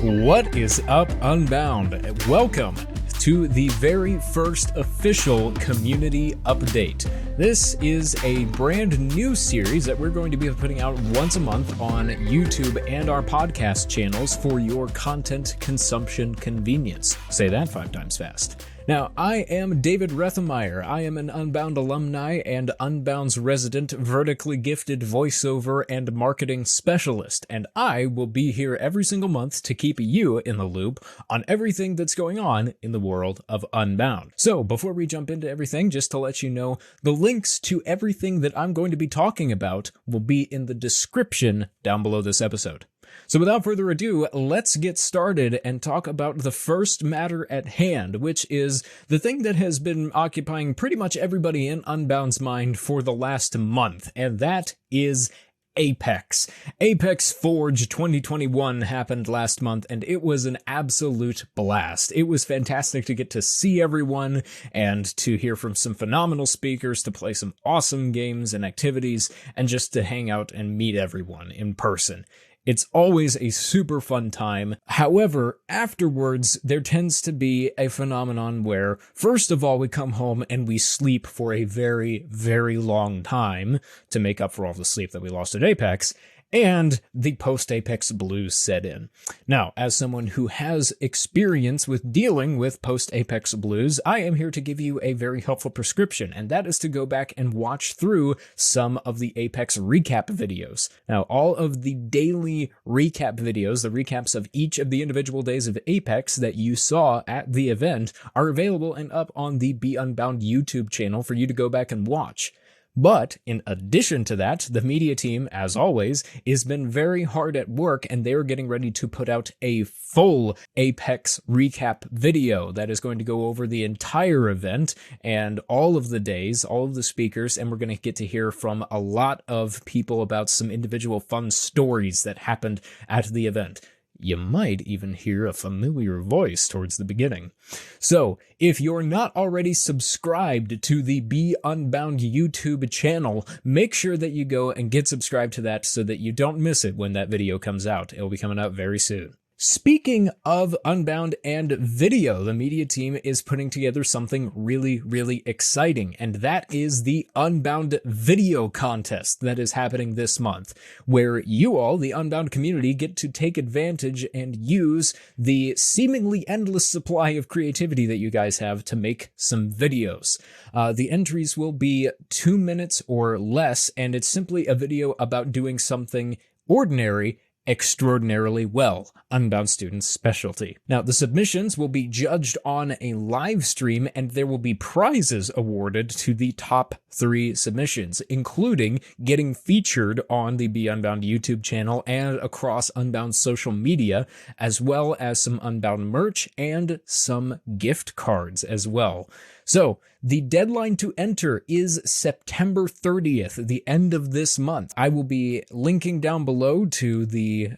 What is up, Unbound? Welcome to the very first official community update. This is a brand new series that we're going to be putting out once a month on YouTube and our podcast channels for your content consumption convenience. Say that 5 times fast. Now, I am David Rethemeyer. I am an Unbound alumni and Unbound's resident vertically gifted voiceover and marketing specialist, and I will be here every single month to keep you in the loop on everything that's going on in the world of Unbound. So, before we jump into everything, just to let you know, the links to everything that I'm going to be talking about will be in the description down below this episode. So without further ado, let's get started and talk about the first matter at hand, which is the thing that has been occupying pretty much everybody in Unbound's mind for the last month, and that is Apex. Apex Forge 2021 happened last month, and it was an absolute blast. It was fantastic to get to see everyone and to hear from some phenomenal speakers, to play some awesome games and activities, and just to hang out and meet everyone in person. It's always a super fun time. However, afterwards, there tends to be a phenomenon where, first of all, we come home and we sleep for a very, very long time to make up for all the sleep that we lost at Apex, and the post-Apex blues set in. Now, as someone who has experience with dealing with post-Apex blues, I am here to give you a very helpful prescription, and that is to go back and watch through some of the Apex recap videos. Now, all of the daily recap videos, the recaps of each of the individual days of Apex that you saw at the event, are available and up on the Be Unbound YouTube channel for you to go back and watch. But in addition to that, the media team, as always, has been very hard at work, and they're getting ready to put out a full Apex recap video that is going to go over the entire event and all of the days, all of the speakers, and we're going to get to hear from a lot of people about some individual fun stories that happened at the event. You might even hear a familiar voice towards the beginning. So, if you're not already subscribed to the Be Unbound YouTube channel, make sure that you go and get subscribed to that so that you don't miss it when that video comes out. It'll be coming out very soon. Speaking of Unbound and video, the media team is putting together something really, really exciting, and that is the Unbound Video Contest that is happening this month, where you all, the Unbound community, get to take advantage and use the seemingly endless supply of creativity that you guys have to make some videos. The entries will be 2 minutes or less, and it's simply a video about doing something ordinary extraordinarily well, Unbound students' specialty. Now, the submissions will be judged on a live stream, and there will be prizes awarded to the top 3 submissions, including getting featured on the Be Unbound YouTube channel and across Unbound social media, as well as some Unbound merch and some gift cards as well. So, the deadline to enter is September 30th, the end of this month. I will be linking down below to the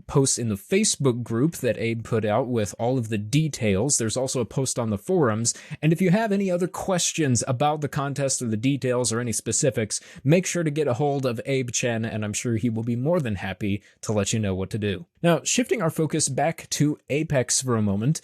post in the Facebook group that Abe put out with all of the details. There's also a post on the forums. And if you have any other questions about the contest or the details or any specifics, make sure to get a hold of Abe Chen, and I'm sure he will be more than happy to let you know what to do. Now, shifting our focus back to Apex for a moment,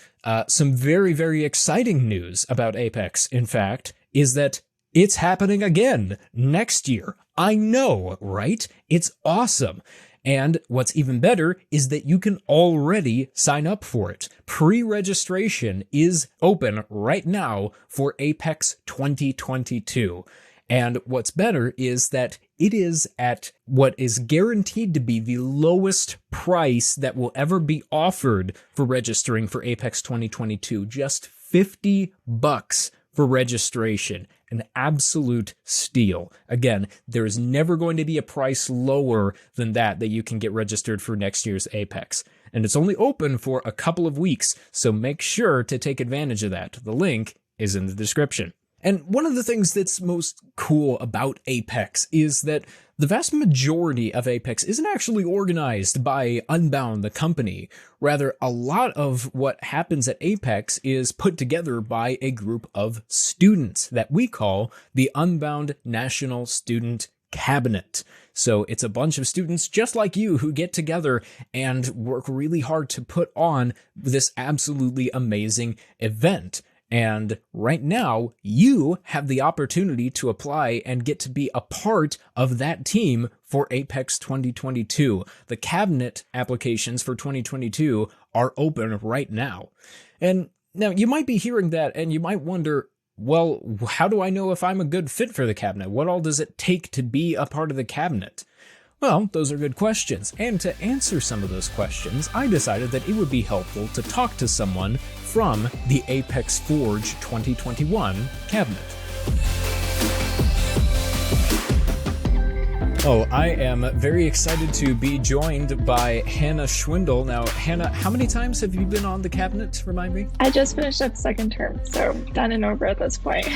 some very, very exciting news about Apex, in fact, is that it's happening again next year. I know, right? It's awesome. And what's even better is that you can already sign up for it. Pre-registration is open right now for Apex 2022. And what's better is that it is at what is guaranteed to be the lowest price that will ever be offered for registering for Apex 2022. Just $50 for registration. An absolute steal. Again, there is never going to be a price lower than that you can get registered for next year's Apex. And it's only open for a couple of weeks, so make sure to take advantage of that. The link is in the description. And one of the things that's most cool about Apex is that the vast majority of Apex isn't actually organized by Unbound, the company. Rather, a lot of what happens at Apex is put together by a group of students that we call the Unbound National Student cabinet. So it's a bunch of students just like you who get together and work really hard to put on this absolutely amazing event. And right now, you have the opportunity to apply and get to be a part of that team for Apex 2022. The cabinet applications for 2022 are open right now. And now you might be hearing that and you might wonder, well, how do I know if I'm a good fit for the cabinet? What all does it take to be a part of the cabinet? Well, those are good questions. And to answer some of those questions, I decided that it would be helpful to talk to someone from the Apex Forge 2021 cabinet. Oh, I am very excited to be joined by Hannah Schwindel. Now, Hannah, how many times have you been on the cabinet? Remind me. I just finished up second term, so done and over at this point.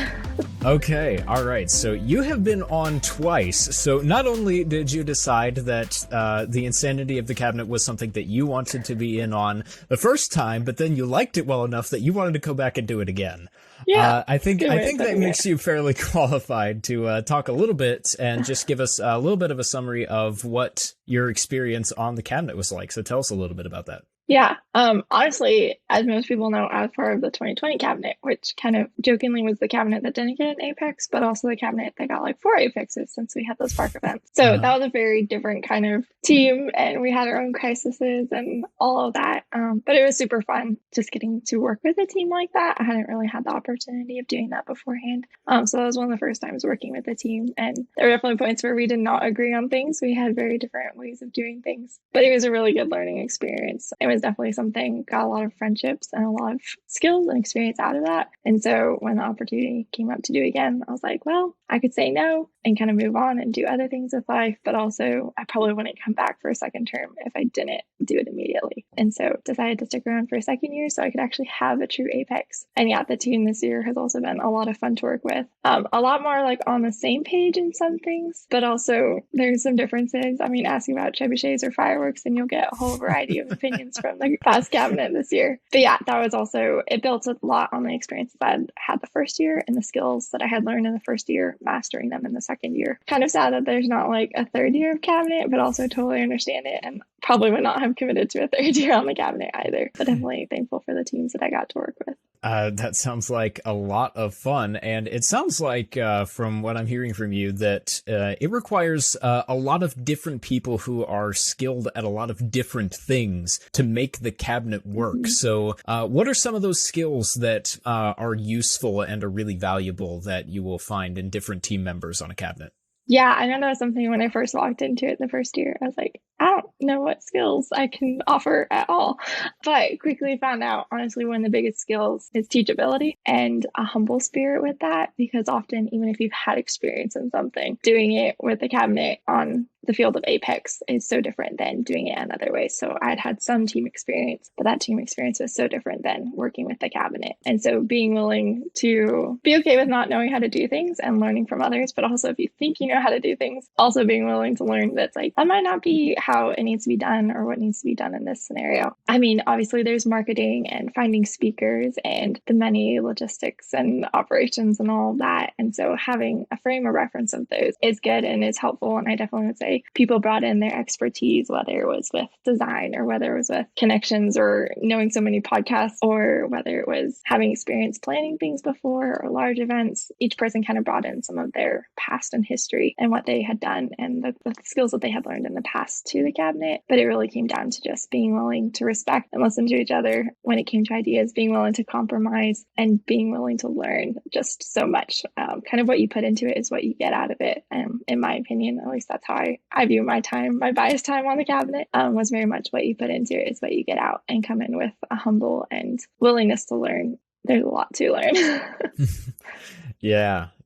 Okay, all right. So you have been on twice. So not only did you decide that the insanity of the cabinet was something that you wanted to be in on the first time, but then you liked it well enough that you wanted to go back and do it again. Yeah, I think that makes you fairly qualified to talk a little bit and just give us a little bit of a summary of what your experience on the cabinet was like. So tell us a little bit about that. Yeah. Honestly, as most people know, I was part of the 2020 cabinet, which kind of jokingly was the cabinet that didn't get an Apex, but also the cabinet that got like 4 Apexes since we had those park events. So that was a very different kind of team, and we had our own crises and all of that. But it was super fun just getting to work with a team like that. I hadn't really had the opportunity of doing that beforehand. So that was one of the first times working with a team, and there were definitely points where we did not agree on things. We had very different ways of doing things, but it was a really good learning experience. It was definitely something, got a lot of friendships and a lot of skills and experience out of that. And so when the opportunity came up to do it again, I was like, well, I could say no and kind of move on and do other things with life, but also I probably wouldn't come back for a second term if I didn't do it immediately. And so decided to stick around for a second year so I could actually have a true Apex. And yeah, the team this year has also been a lot of fun to work with. A lot more like on the same page in some things, but also there's some differences. I mean, asking about trebuchets or fireworks and you'll get a whole variety of opinions from the past cabinet this year. But yeah, that was also, it built a lot on the experiences I had the first year and the skills that I had learned in the first year, mastering them in the second year. Kind of sad that there's not like a third year of cabinet, but also totally understand it and probably would not have committed to a third year on the cabinet either. But definitely thankful for the teams that I got to work with. That sounds like a lot of fun. And it sounds like, from what I'm hearing from you, that it requires a lot of different people who are skilled at a lot of different things to make the cabinet work. Mm-hmm. So what are some of those skills that are useful and are really valuable that you will find in different team members on a cabinet? Yeah, I know that was something when I first walked into it the first year. I was like, I don't know what skills I can offer at all. But quickly found out, honestly, one of the biggest skills is teachability and a humble spirit with that. Because often, even if you've had experience in something, doing it with the cabinet on the field of Apex is so different than doing it another way. So I'd had some team experience, but that team experience was so different than working with the cabinet. And so being willing to be okay with not knowing how to do things and learning from others, but also if you think you know how to do things, also being willing to learn that's like, that might not be how it needs to be done or what needs to be done in this scenario. I mean, obviously there's marketing and finding speakers and the many logistics and operations and all of that. And so having a frame of reference of those is good and is helpful. And I definitely would say people brought in their expertise, whether it was with design or whether it was with connections or knowing so many podcasts or whether it was having experience planning things before or large events. Each person kind of brought in some of their past and history and what they had done and the skills that they had learned in the past to the cabinet. But it really came down to just being willing to respect and listen to each other when it came to ideas, being willing to compromise and being willing to learn just so much. Kind of what you put into it is what you get out of it. In my opinion, at least that's how I view my time. My bias time on the cabinet was very much what you put into it is what you get out, and come in with a humble and willingness to learn. There's a lot to learn.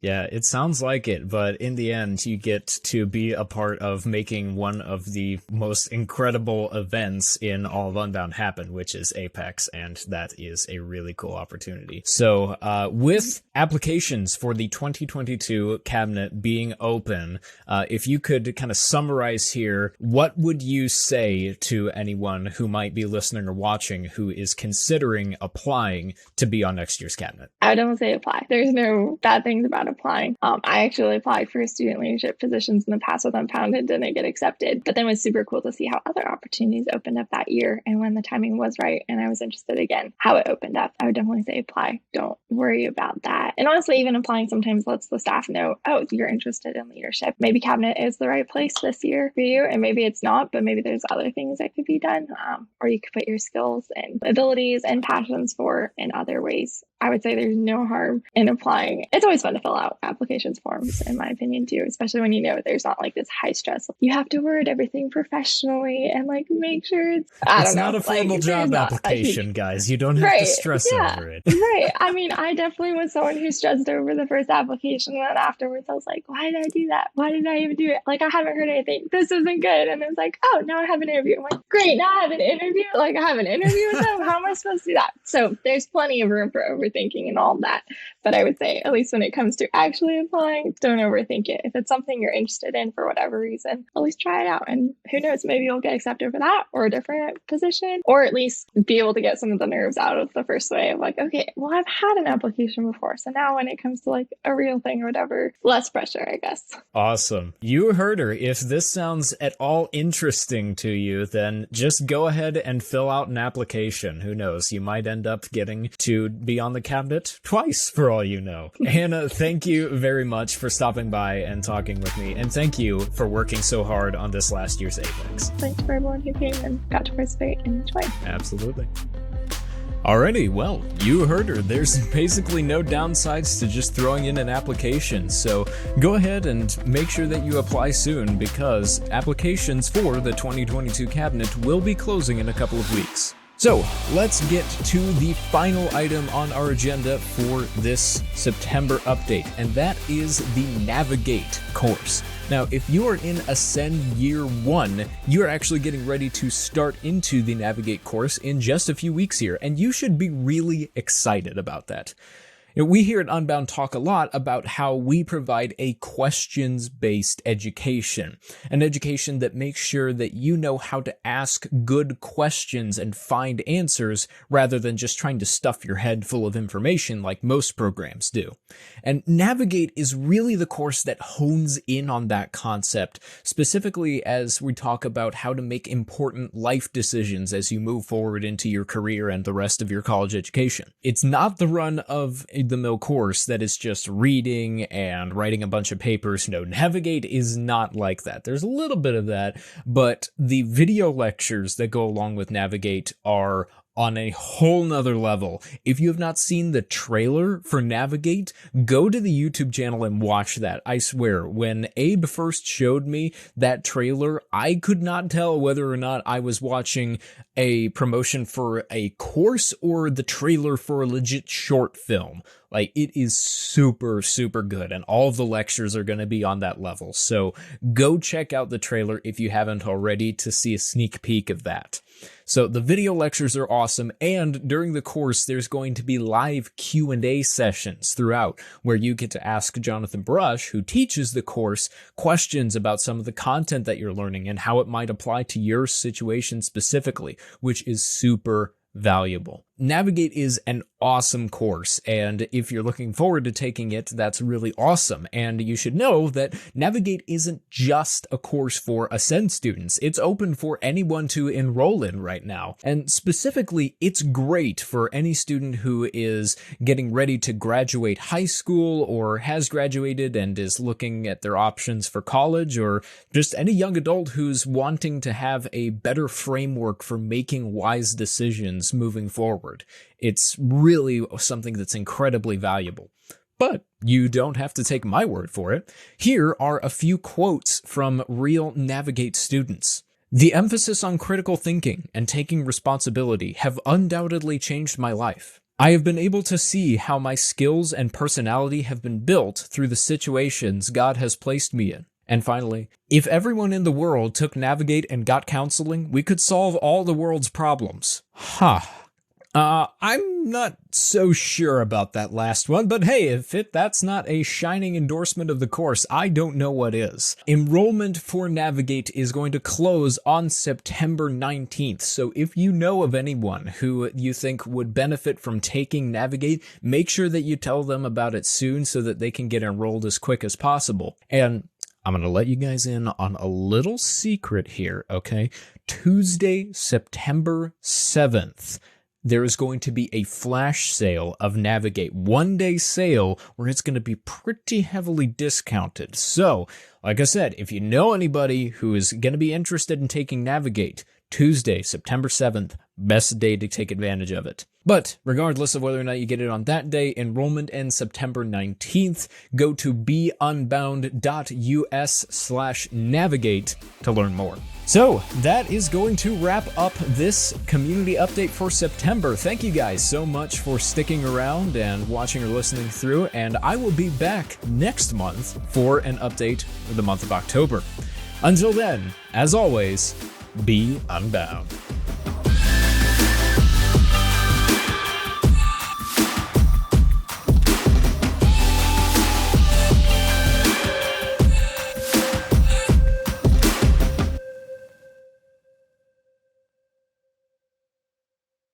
Yeah, it sounds like it, but in the end, you get to be a part of making one of the most incredible events in all of Unbound happen, which is Apex, and that is a really cool opportunity. So, with applications for the 2022 cabinet being open, if you could kind of summarize here, what would you say to anyone who might be listening or watching who is considering applying to be on next year's cabinet? I would almost say apply. There's no bad things about applying. I actually applied for student leadership positions in the past with Unbound and didn't get accepted, but then it was super cool to see how other opportunities opened up that year. And when the timing was right and I was interested again, how it opened up, I would definitely say apply. Don't worry about that. And honestly, even applying sometimes lets the staff know, oh, you're interested in leadership. Maybe cabinet is the right place this year for you, and maybe it's not, but maybe there's other things that could be done, or you could put your skills and abilities and passions for in other ways. I would say there's no harm in applying. It's always fun to fill out applications forms, in my opinion, too, especially when you know there's not like this high stress. You have to word everything professionally and like make sure it's not a formal job application, guys. You don't have to stress over it. Right. I mean, I definitely was someone who stressed over the first application, and then afterwards I was like, why did I do that? Why did I even do it? Like, I haven't heard anything. This isn't good. And it was like, oh, now I have an interview. I'm like, great, now I have an interview. Like, I have an interview with them. How am I supposed to do that? So there's plenty of room for overthinking and all that. But I would say, at least when it comes to actually applying, don't overthink it. If it's something you're interested in for whatever reason, at least try it out. And who knows, maybe you'll get accepted for that or a different position, or at least be able to get some of the nerves out of the first way of like, okay, well, I've had an application before. So now when it comes to like a real thing or whatever, less pressure, I guess. Awesome. You heard her. If this sounds at all interesting to you, then just go ahead and fill out an application. Who knows? You might end up getting to be on the cabinet twice for all you know. Hannah, thank you very much for stopping by and talking with me. And thank you for working so hard on this last year's Apex. Thanks for everyone who came and got to participate and enjoy. Absolutely. Alrighty, well, you heard her. There's basically no downsides to just throwing in an application, so go ahead and make sure that you apply soon, because applications for the 2022 cabinet will be closing in a couple of weeks. So let's get to the final item on our agenda for this September update, and that is the Navigate course. Now, if you are in Ascend Year 1, you are actually getting ready to start into the Navigate course in just a few weeks here, and you should be really excited about that. We here at Unbound talk a lot about how we provide a questions-based education, an education that makes sure that you know how to ask good questions and find answers rather than just trying to stuff your head full of information like most programs do. And Navigate is really the course that hones in on that concept, specifically as we talk about how to make important life decisions as you move forward into your career and the rest of your college education. It's not the run of the mill course that is just reading and writing a bunch of papers. No, Navigate is not like that. There's a little bit of that, but the video lectures that go along with Navigate are on a whole nother level. If you have not seen the trailer for Navigate, go to the YouTube channel and watch that. I swear, when Abe first showed me that trailer, I could not tell whether or not I was watching a promotion for a course or the trailer for a legit short film. Like, it is super, super good, and all of the lectures are going to be on that level. So go check out the trailer if you haven't already to see a sneak peek of that. So the video lectures are awesome, and during the course, there's going to be live Q&A sessions throughout where you get to ask Jonathan Brush, who teaches the course, questions about some of the content that you're learning and how it might apply to your situation specifically, which is super valuable. Navigate is an awesome course, and if you're looking forward to taking it, that's really awesome. And you should know that Navigate isn't just a course for Ascend students. It's open for anyone to enroll in right now. And specifically, it's great for any student who is getting ready to graduate high school or has graduated and is looking at their options for college, or just any young adult who's wanting to have a better framework for making wise decisions moving forward. It's really something that's incredibly valuable. But you don't have to take my word for it. Here are a few quotes from real Navigate students. "The emphasis on critical thinking and taking responsibility have undoubtedly changed my life. I have been able to see how my skills and personality have been built through the situations God has placed me in." And finally, "If everyone in the world took Navigate and got counseling, we could solve all the world's problems." Ha! I'm not so sure about that last one, but hey, if that's not a shining endorsement of the course, I don't know what is. Enrollment for Navigate is going to close on September 19th, so if you know of anyone who you think would benefit from taking Navigate, make sure that you tell them about it soon so that they can get enrolled as quick as possible. And I'm going to let you guys in on a little secret here, okay? Tuesday, September 7th. There is going to be a flash sale of Navigate, 1-day sale where it's going to be pretty heavily discounted. So, like I said, if you know anybody who is going to be interested in taking Navigate, Tuesday, September 7th, best day to take advantage of it. But regardless of whether or not you get it on that day, enrollment ends September 19th. Go to beunbound.us/navigate to learn more. So that is going to wrap up this community update for September. Thank you guys so much for sticking around and watching or listening through, and I will be back next month for an update for the month of October. Until then, as always, be unbound.